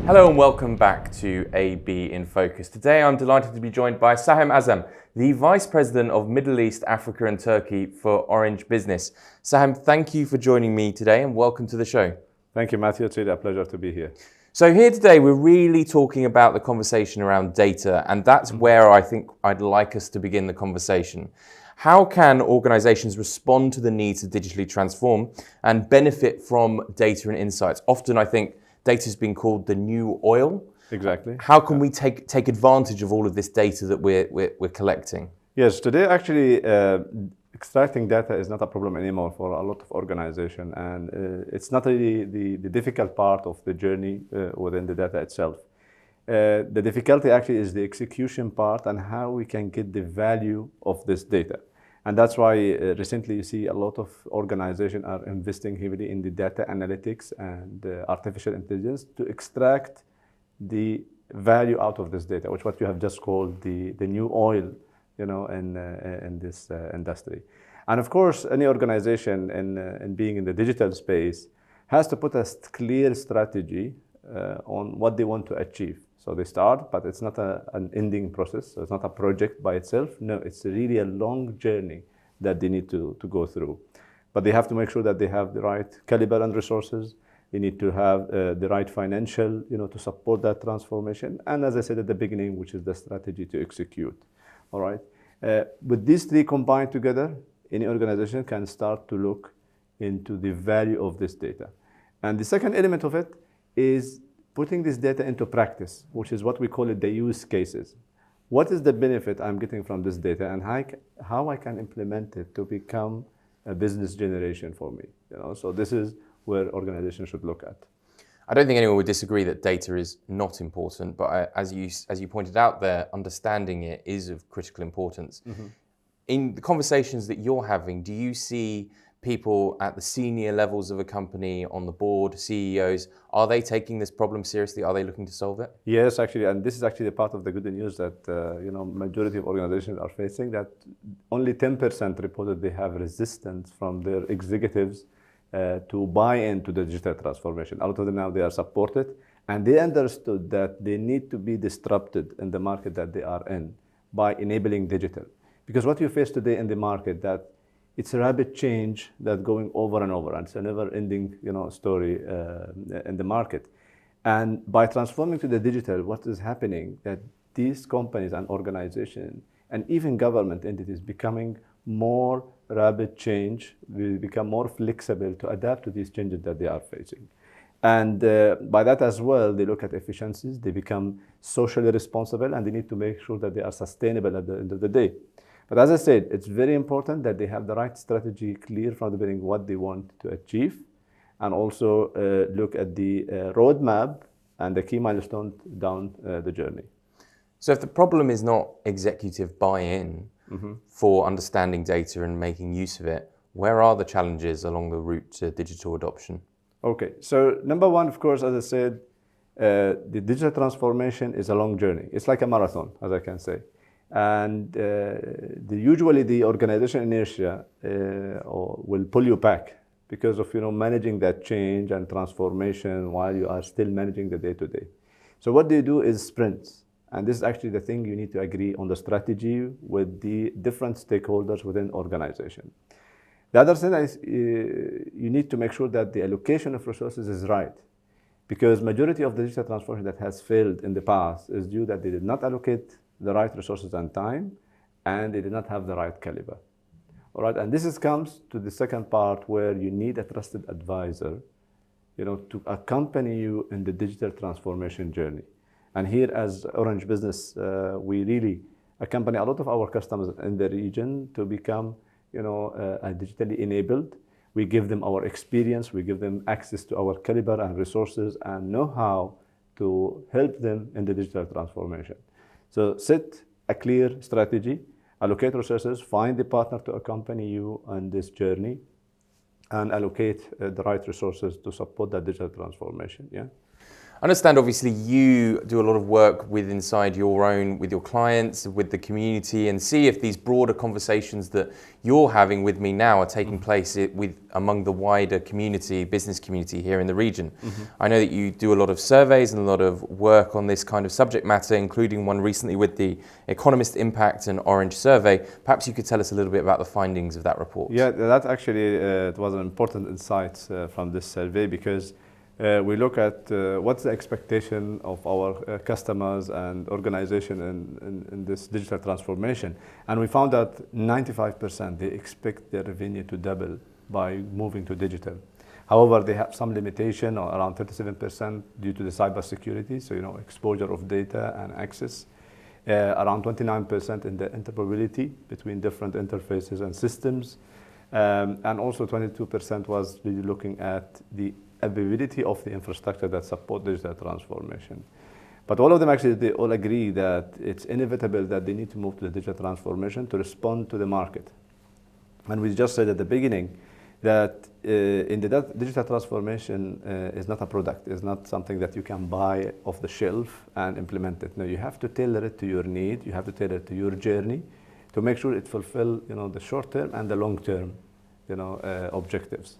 Hello and welcome back to AB in Focus. Today I'm delighted to be joined by Sahem Azzam, the Vice President of Middle East, Africa and Turkey for Orange Business. Sahem, thank you for joining me today and welcome to the show. Thank you, Matthew. It's really a pleasure to be here. So here today we're really talking about the conversation around data, and that's where I think I'd like us to begin the conversation. How can organizations respond to the need to digitally transform and benefit from data and insights? Often I think data has been called the new oil. Exactly. How can we take advantage of all of this data that we're collecting? Yes, today actually extracting data is not a problem anymore for a lot of organizations, and it's not really the difficult part of the journey within the data itself. The difficulty actually is the execution part and how we can get the value of this data. And that's why recently you see a lot of organizations are investing heavily in the data analytics and artificial intelligence to extract the value out of this data, which what you have just called the new oil, in this industry. And of course, any organization in being in the digital space has to put a clear strategy on what they want to achieve. So they start, but it's not an ending process. So it's not a project by itself. No, it's really a long journey that they need to go through. But they have to make sure that they have the right caliber and resources. They need to have the right financial, to support that transformation. And as I said at the beginning, which is the strategy to execute. All right. With these three combined together, any organization can start to look into the value of this data. And the second element of it is putting this data into practice, which is what we call it the use cases. What is the benefit I'm getting from this data, and how I can implement it to become a business generation for me? So this is where organizations should look at. I don't think anyone would disagree that data is not important, but as you pointed out there, understanding it is of critical importance. Mm-hmm. In the conversations that you're having, do you see people at the senior levels of a company, on the board, CEOs, are they taking this problem seriously? Are they looking to solve it? Yes, actually, and this is actually part of the good news that majority of organizations are facing, that only 10% reported they have resistance from their executives to buy into the digital transformation. A lot of them now, they are supported, and they understood that they need to be disrupted in the market that they are in by enabling digital. Because what you face today in the market, that it's a rapid change that's going over and over, and it's a never-ending, story in the market. And by transforming to the digital, what is happening that these companies and organizations and even government entities becoming more rapid change, will become more flexible to adapt to these changes that they are facing. And by that as well, they look at efficiencies, they become socially responsible, and they need to make sure that they are sustainable at the end of the day. But as I said, it's very important that they have the right strategy clear from the beginning what they want to achieve, and also look at the roadmap and the key milestones down the journey. So if the problem is not executive buy-in for understanding data and making use of it, where are the challenges along the route to digital adoption? Okay, so number one, of course, as I said, the digital transformation is a long journey. It's like a marathon, as I can say. And usually the organization inertia will pull you back because of managing that change and transformation while you are still managing the day-to-day. So what they do is sprints, and this is actually the thing you need to agree on the strategy with the different stakeholders within organization. The other thing is you need to make sure that the allocation of resources is right, because majority of the digital transformation that has failed in the past is due that they did not allocate the right resources and time, and they did not have the right caliber. All right, and this comes to the second part where you need a trusted advisor, to accompany you in the digital transformation journey. And here, as Orange Business, we really accompany a lot of our customers in the region to become, digitally enabled. We give them our experience, we give them access to our caliber and resources and know-how to help them in the digital transformation. So set a clear strategy, allocate resources, find the partner to accompany you on this journey, and allocate the right resources to support that digital transformation. Yeah. I understand obviously you do a lot of work with your clients, with the community, and see if these broader conversations that you're having with me now are taking place among the wider business community here in the region. I know that you do a lot of surveys and a lot of work on this kind of subject matter, including one recently with the Economist Impact and Orange survey. Perhaps you could tell us a little bit about the findings of that report. Yeah, that actually it was an important insight from this survey, because we look at what's the expectation of our customers and organization in this digital transformation. And we found that 95% they expect their revenue to double by moving to digital. However, they have some limitation, or around 37% due to the cybersecurity, so exposure of data and access. Around 29% in the interoperability between different interfaces and systems. And also 22% was really looking at the availability of the infrastructure that support digital transformation. But all of them actually, they all agree that it's inevitable that they need to move to the digital transformation to respond to the market. And we just said at the beginning that in the digital transformation is not a product, it's not something that you can buy off the shelf and implement it. No, you have to tailor it to your need, you have to tailor it to your journey to make sure it fulfills the short-term and the long-term objectives.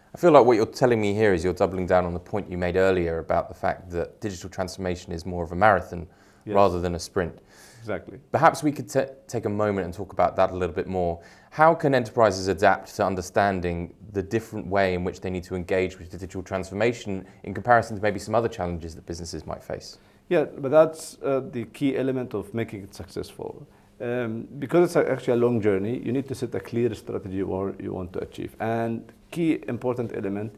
I feel like what you're telling me here is you're doubling down on the point you made earlier about the fact that digital transformation is more of a marathon rather than a sprint. Exactly. Perhaps we could take a moment and talk about that a little bit more. How can enterprises adapt to understanding the different way in which they need to engage with digital transformation in comparison to maybe some other challenges that businesses might face? Yeah, but that's the key element of making it successful. Because it's actually a long journey, you need to set a clear strategy what you want to achieve. And key important element,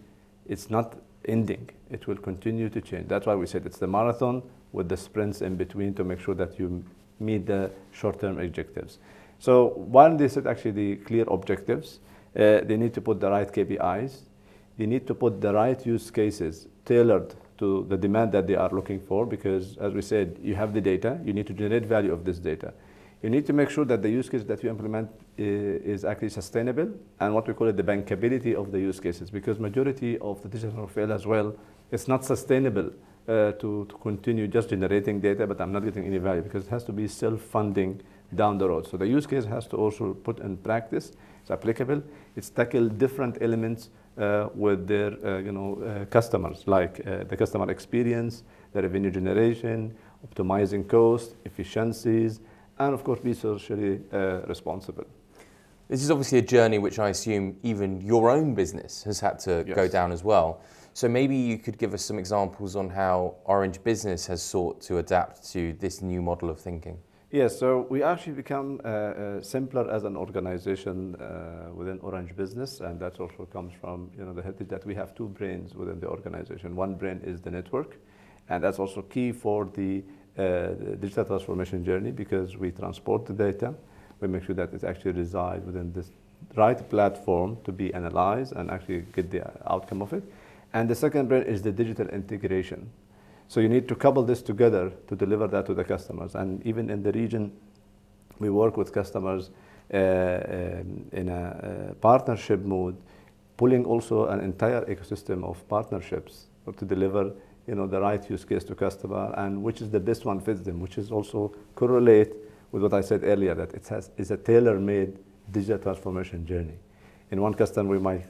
it's not ending. It will continue to change. That's why we said it's the marathon with the sprints in between to make sure that you meet the short-term objectives. So while they set actually the clear objectives, they need to put the right KPIs. They need to put the right use cases tailored to the demand that they are looking for, because as we said, you have the data, you need to generate value of this data. You need to make sure that the use case that you implement is actually sustainable, and what we call it the bankability of the use cases, because majority of the digital fail as well, it's not sustainable to continue just generating data, but I'm not getting any value, because it has to be self-funding down the road. So the use case has to also put in practice, it's applicable, it's tackle different elements with their customers, like the customer experience, the revenue generation, optimizing cost, efficiencies, and of course be socially responsible. This is obviously a journey which I assume even your own business has had to go down as well. So maybe you could give us some examples on how Orange Business has sought to adapt to this new model of thinking. Yes, so we actually become simpler as an organization within Orange Business, and that also comes from the heritage that we have two brains within the organization. One brain is the network, and that's also key for the digital transformation journey, because we transport the data, we make sure that it actually resides within this right platform to be analyzed and actually get the outcome of it. And the second brain is the digital integration. So you need to couple this together to deliver that to the customers. And even in the region, we work with customers in a partnership mode, pulling also an entire ecosystem of partnerships to deliver the right use case to customer, and which is the best one fits them, which is also correlate with what I said earlier, that it's a tailor-made digital transformation journey. In one customer, we might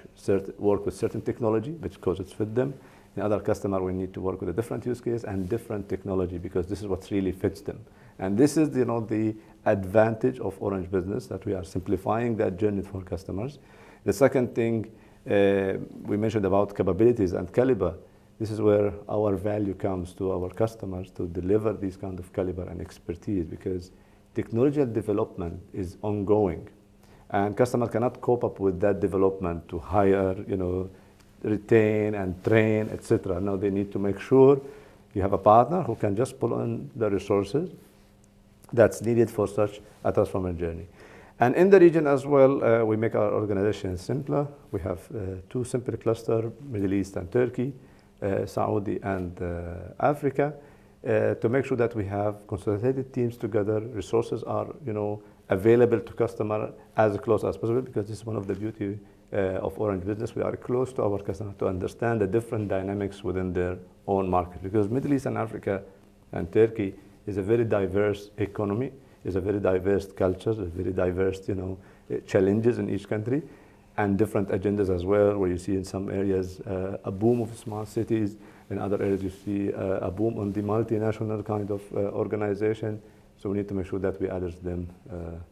work with certain technology because it's fit them. In other customer, we need to work with a different use case and different technology, because this is what really fits them. And this is the advantage of Orange Business, that we are simplifying that journey for customers. The second thing we mentioned about capabilities and caliber. This is where our value comes to our customers to deliver these kind of caliber and expertise, because technological development is ongoing, and customers cannot cope up with that development to hire, retain and train, etc. Now they need to make sure you have a partner who can just pull in the resources that's needed for such a transformation journey. And in the region as well, we make our organization simpler. We have two simple clusters, Middle East and Turkey, Saudi and Africa, to make sure that we have consolidated teams together. Resources are available to customer as close as possible, because this is one of the beauty of Orange Business, we are close to our customers to understand the different dynamics within their own market. Because Middle East and Africa and Turkey is a very diverse economy, is a very diverse culture, a very diverse, challenges in each country, and different agendas as well, where you see in some areas a boom of smart cities, in other areas you see a boom on the multinational kind of organization. So we need to make sure that we address them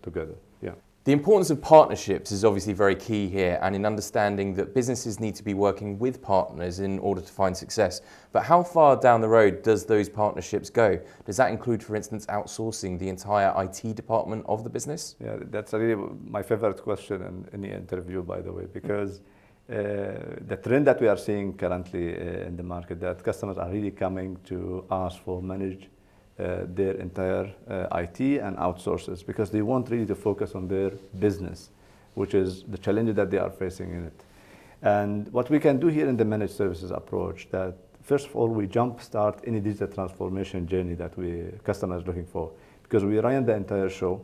together. Yeah. The importance of partnerships is obviously very key here, and in understanding that businesses need to be working with partners in order to find success. But how far down the road does those partnerships go? Does that include, for instance, outsourcing the entire IT department of the business? Yeah, that's really my favorite question in any interview, by the way, because the trend that we are seeing currently in the market, that customers are really coming to us for managed their entire IT and outsources, because they want really to focus on their business, which is the challenge that they are facing in it. And what we can do here in the managed services approach, that first of all, we jumpstart any digital transformation journey that customer is looking for, because we run the entire show.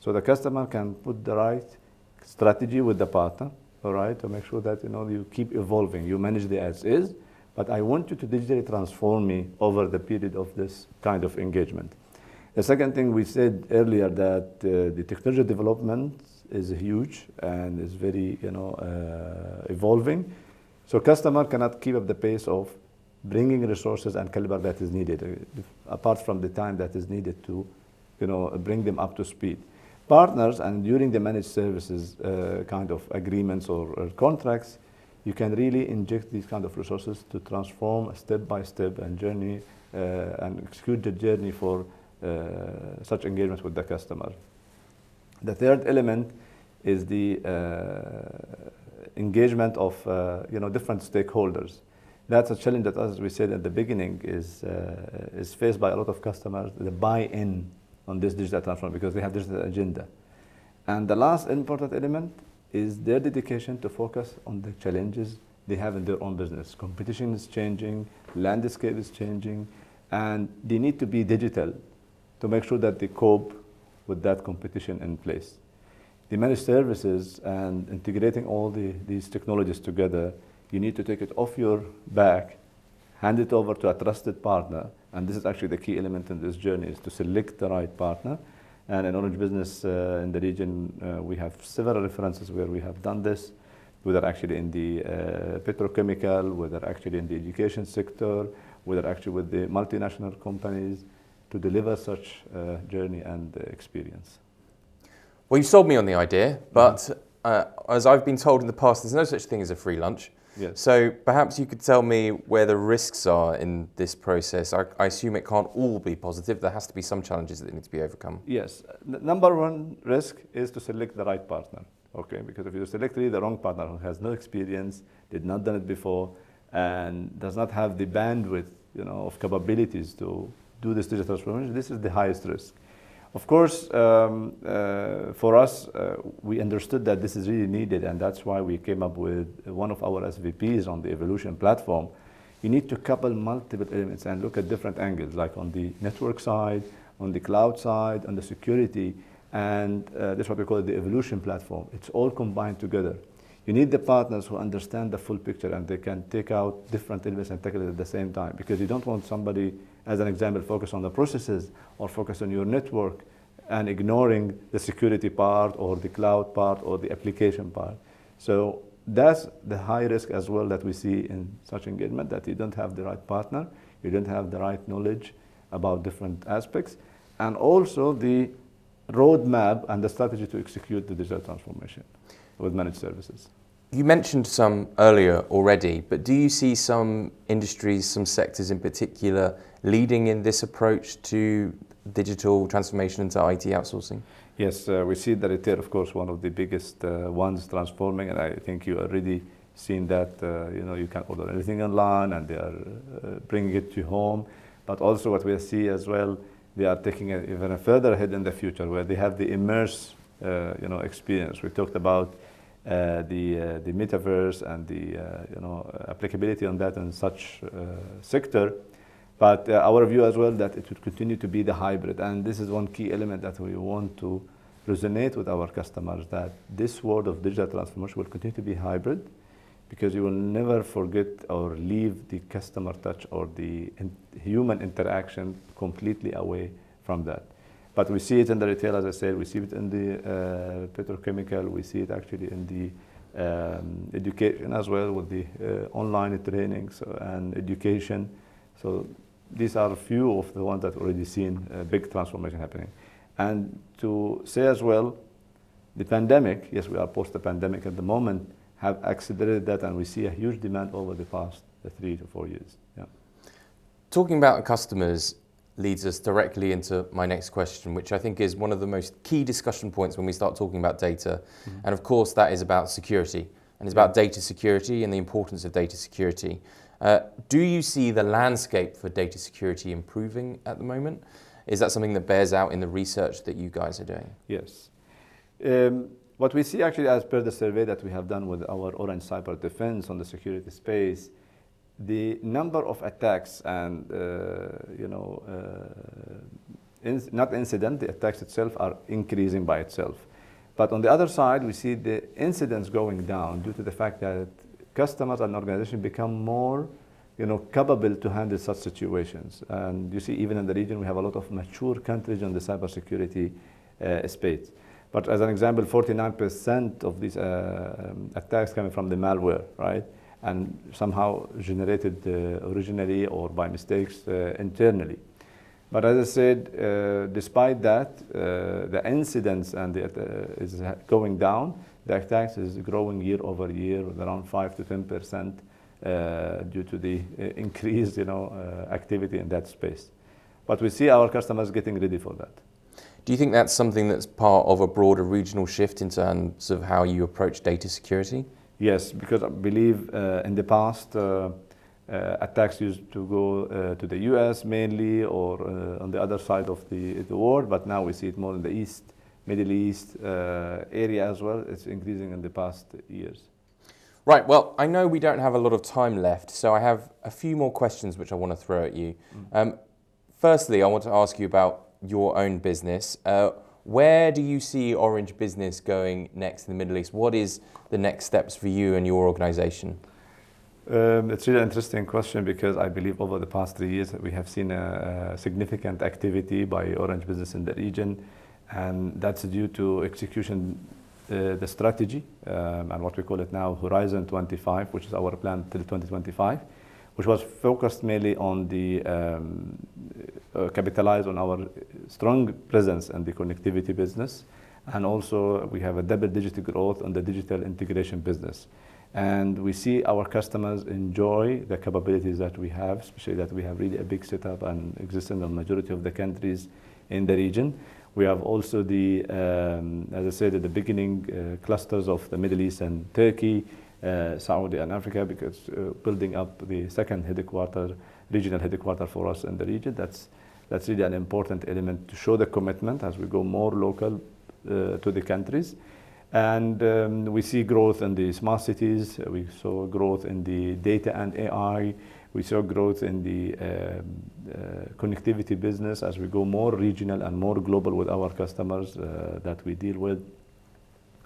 So the customer can put the right strategy with the partner, all right, to make sure that you keep evolving. You manage the as is, but I want you to digitally transform me over the period of this kind of engagement. The second thing we said earlier, that the technology development is huge and is very evolving. So customer cannot keep up the pace of bringing resources and caliber that is needed, apart from the time that is needed to bring them up to speed. Partners, and during the managed services kind of agreements or contracts, you can really inject these kind of resources to transform a step-by-step and journey and execute the journey for such engagements with the customer. The third element is the engagement of different stakeholders. That's a challenge that, as we said at the beginning, is faced by a lot of customers, the buy-in on this digital transformation, because they have this agenda. And the last important element is their dedication to focus on the challenges they have in their own business. Competition is changing, landscape is changing, and they need to be digital to make sure that they cope with that competition in place. The managed services and integrating all these technologies together, you need to take it off your back, hand it over to a trusted partner, and this is actually the key element in this journey, is to select the right partner. And in Orange Business in the region, we have several references where we have done this, whether actually in the petrochemical, whether actually in the education sector, whether actually with the multinational companies, to deliver such journey and experience. Well, you sold me on the idea, but as I've been told in the past, there's no such thing as a free lunch. Yes. So perhaps you could tell me where the risks are in this process. I assume it can't all be positive. There has to be some challenges that need to be overcome. Yes. Number one risk is to select the right partner. Okay, because if you select really the wrong partner who has no experience, did not done it before, and does not have the bandwidth, of capabilities to do this digital transformation, this is the highest risk. Of course, for us, we understood that this is really needed, and that's why we came up with one of our SVPs on the Evolution platform. You need to couple multiple elements and look at different angles, like on the network side, on the cloud side, on the security, and that's what we call the Evolution platform. It's all combined together. You need the partners who understand the full picture, and they can take out different elements and tackle it at the same time, because you don't want somebody, as an example, focus on the processes or focus on your network and ignoring the security part or the cloud part or the application part. So that's the high risk as well that we see in such engagement, that you don't have the right partner, you don't have the right knowledge about different aspects, and also the roadmap and the strategy to execute the digital transformation with managed services. You mentioned some earlier already, but do you see some industries, some sectors in particular, leading in this approach to digital transformation into IT outsourcing? Yes, we see the retail, of course, one of the biggest ones transforming, and I think you already seen that, you can order anything online and they are bringing it to home. But also what we see as well, they are taking it even further ahead in the future, where they have the immerse experience. We talked about the metaverse and the applicability on that in such sector. But our view as well that it would continue to be the hybrid, and this is one key element that we want to resonate with our customers that this world of digital transformation will continue to be hybrid, because you will never forget or leave the customer touch or the human interaction completely away from that. But we see it in the retail, as I said, we see it in the petrochemical, we see it actually in the education as well, with the online trainings and education. So these are a few of the ones that already seen a big transformation happening. And to say as well, the pandemic, yes, we are post the pandemic at the moment, have accelerated that, and we see a huge demand over the past 3 to 4 years. Yeah. Talking about customers leads us directly into my next question, which I think is one of the most key discussion points when we start talking about data. Mm-hmm. And of course, that is about security, and it's about data security and the importance of data security. Do you see the landscape for data security improving at the moment? Is that something that bears out in the research that you guys are doing? Yes. What we see actually, as per the survey that we have done with our Orange Cyber Defense on the security space, the number of attacks and, not incident, the attacks itself are increasing by itself. But on the other side, we see the incidents going down due to the fact that customers and organizations become more capable to handle such situations. And you see, even in the region, we have a lot of mature countries on the cybersecurity space. But as an example, 49% of these attacks coming from the malware, right? And somehow generated originally or by mistakes internally. But as I said, despite that, the incidents and is going down. The attacks is growing year over year with around 5 to 10% due to the increased activity in that space. But we see our customers getting ready for that. Do you think that's something that's part of a broader regional shift in terms of how you approach data security? Yes, because I believe in the past, attacks used to go to the US mainly, or on the other side of the world, but now we see it more in the East, Middle East area as well. It's increasing in the past years. Right, well, I know we don't have a lot of time left, so I have a few more questions which I want to throw at you. Firstly, I want to ask you about your own business. Where do you see Orange Business going next in the Middle East? What is the next steps for you and your organization? It's really an interesting question, because I believe over the past 3 years we have seen a significant activity by Orange Business in the region, and that's due to execution, the strategy, and what we call it now Horizon 25, which is our plan till 2025, which was focused mainly on the capitalize on our strong presence in the connectivity business, and also we have a double-digit growth on the digital integration business. And we see our customers enjoy the capabilities that we have, especially that we have really a big setup and existing in the majority of the countries in the region. We have also the, as I said at the beginning, clusters of the Middle East and Turkey, Saudi and Africa, because building up the second regional headquarter for us in the region, that's really an important element to show the commitment as we go more local to the countries. And we see growth in the smart cities. We saw growth in the data and AI. We saw growth in the connectivity business as we go more regional and more global with our customers that we deal with.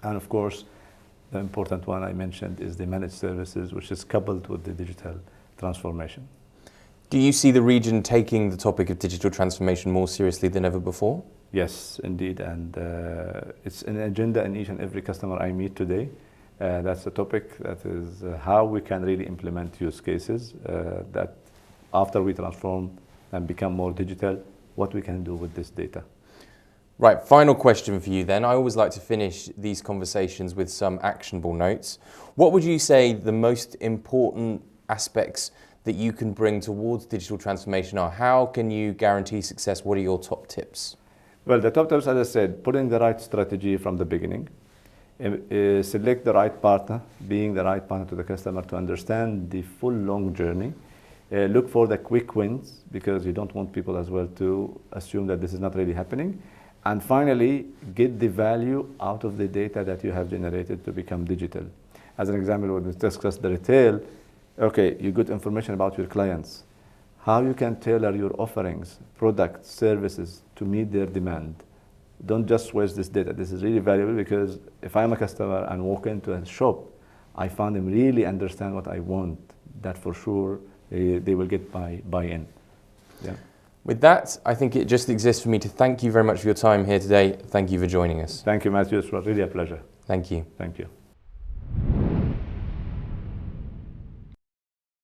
And of course, the important one I mentioned is the managed services, which is coupled with the digital transformation. Do you see the region taking the topic of digital transformation more seriously than ever before? Yes, indeed, and it's an agenda in each and every customer I meet today. That's the topic, that is how we can really implement use cases that after we transform and become more digital, what we can do with this data. Right, final question for you then. I always like to finish these conversations with some actionable notes. What would you say the most important aspects that you can bring towards digital transformation are? How can you guarantee success? What are your top tips? Well, the top tips, as I said, putting the right strategy from the beginning, select the right partner, being the right partner to the customer to understand the full long journey, look for the quick wins, because you don't want people as well to assume that this is not really happening. And finally, get the value out of the data that you have generated to become digital. As an example, when we discuss the retail, okay, you get information about your clients, how you can tailor your offerings, products, services to meet their demand. don't just waste this data. This is really valuable because if I'm a customer and walk into a shop, I found them really understand what I want. That for sure they will get buy-in. Yeah. With that, I think it just exists for me to thank you very much for your time here today. Thank you for joining us. Thank you, Matthew. It was really a pleasure. Thank you. Thank you.